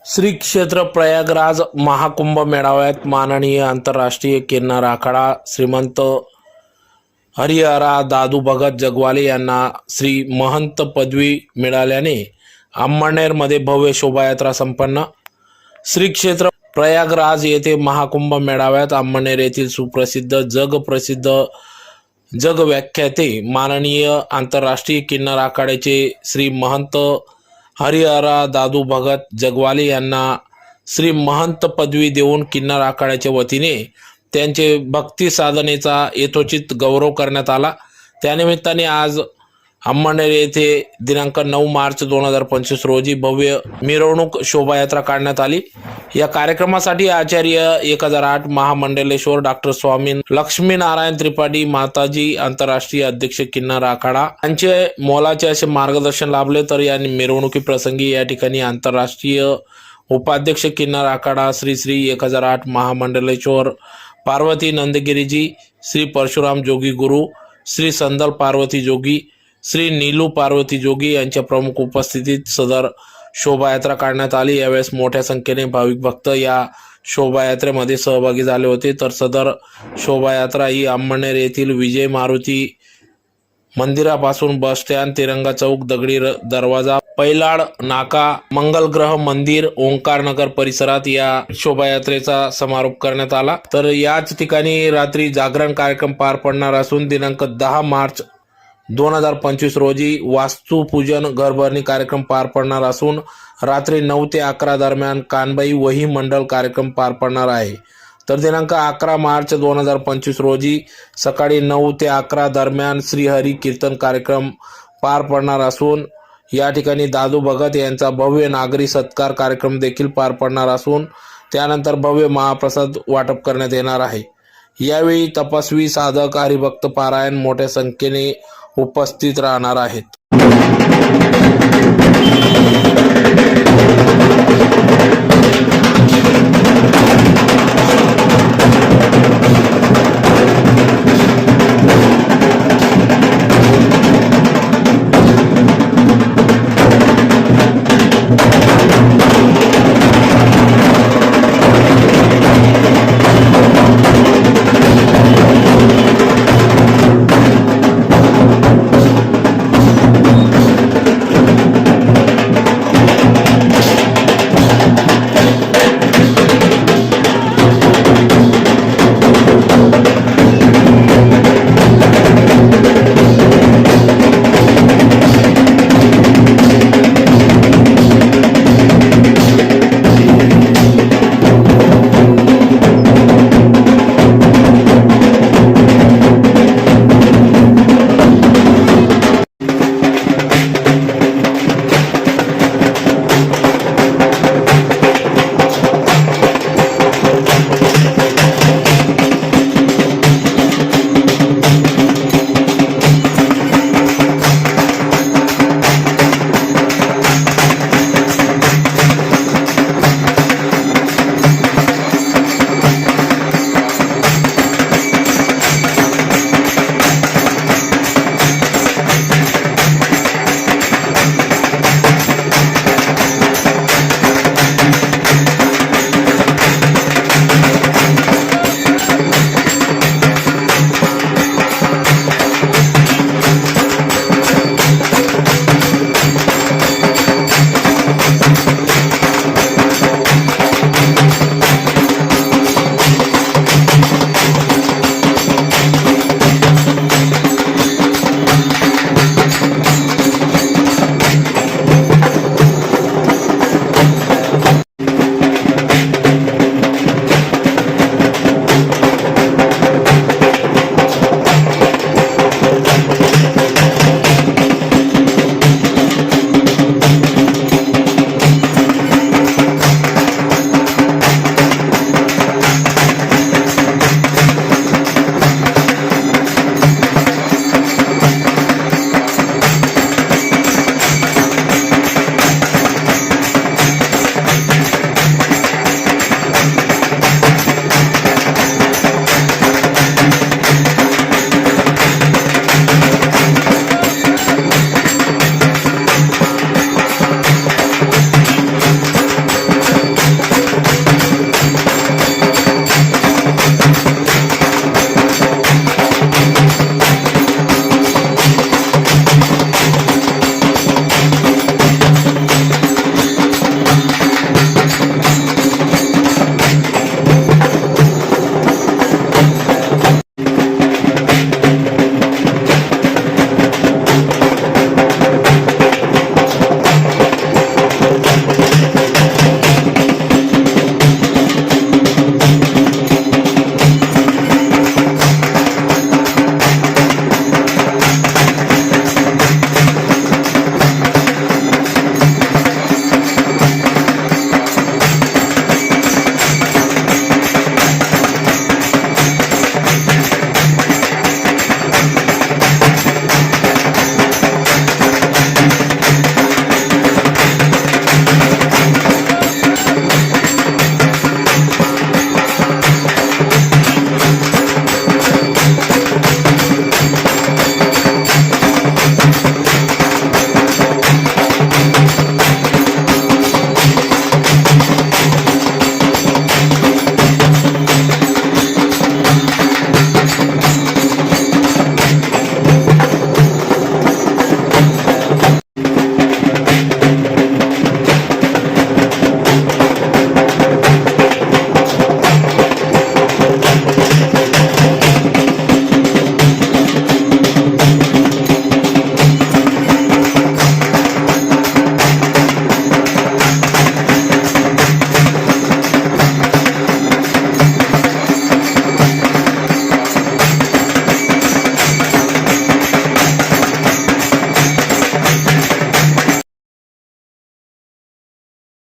श्री क्षेत्र प्रयागराज महाकुंभ मेळाव्यात माननीय आंतरराष्ट्रीय किन्नर आखाडा श्रीमंत हरिहरा दादू भगत जगवाले यांना श्री महंत पदवी मिळाल्याने अंमळनेरमध्ये भव्य शोभायात्रा संपन्न। श्री क्षेत्र प्रयागराज येथे महाकुंभ मेळाव्यात अंमळनेर येथील सुप्रसिद्ध जगव्याख्याते माननीय आंतरराष्ट्रीय किन्नर आखाड्याचे श्री महंत हरिहरा दादू भगत जगवाले यांना श्री महंत पदवी देऊन किन्नर आखाड्याच्या वतीने त्यांचे भक्ती साधनेचा यथोचित गौरव करण्यात आला। त्यानिमित्ताने आज अंमळनेर येथे दिनांक 9 मार्च 2025 रोजी भव्य मिरवणूक शोभायात्रा काढण्यात आली। या कार्यक्रमासाठी आचार्य 1008 महामंडलेश्वर डॉक्टर स्वामी लक्ष्मीनारायण त्रिपाठी माताजी आंतरराष्ट्रीय अध्यक्ष किन्नर आखाडा यांचे मोलाचे असे मार्गदर्शन लाभले। तर या मिरवणुकी प्रसंगी या ठिकाणी आंतरराष्ट्रीय उपाध्यक्ष किन्नर आखाडा श्री 1008 महामंडलेश्वर पार्वती नंदगिरीजी, श्री परशुराम जोगी गुरु, श्री संदल पार्वती जोगी, श्री नीलू पार्वती जोगी यांच्या प्रमुख उपस्थितीत सदर शोभायात्रा काढण्यात आली। यावेळेस मोठ्या संख्येने भाविक भक्त या शोभायात्रेमध्ये सहभागी झाले होते। तर सदर शोभायात्रा ही अंमळनेर येथील विजय मारुती मंदिरापासून बस स्टँड, तिरंगा चौक, दगडी दरवाजा, पैलाड नाका, मंगलग्रह मंदिर, ओंकार नगर परिसरात या शोभायात्रेचा समारोप करण्यात आला। तर याच ठिकाणी रात्री जागरण कार्यक्रम पार पडणार असून दिनांक 10 मार्च 2025 रोजी वास्तुपूजन घरभरणी कार्यक्रम पार पडणार असून रात्री 9 ते 11 दरम्यान कानबाई वही मंडळ कार्यक्रम पार पडणार आहे। तर दिनांक 11 मार्च 2025 रोजी सकाळी 9 ते 11 दरम्यान श्रीहरी कीर्तन कार्यक्रम पार पडणार असून या ठिकाणी दादू भगत यांचा भव्य नागरी सत्कार कार्यक्रम देखील पार पडणार असून त्यानंतर भव्य महाप्रसाद वाटप करण्यात येणार आहे। यावेळी तपस्वी साधक हरिभक्त पारायण मोठ्या संख्येने उपस्थित राहणार आहेत।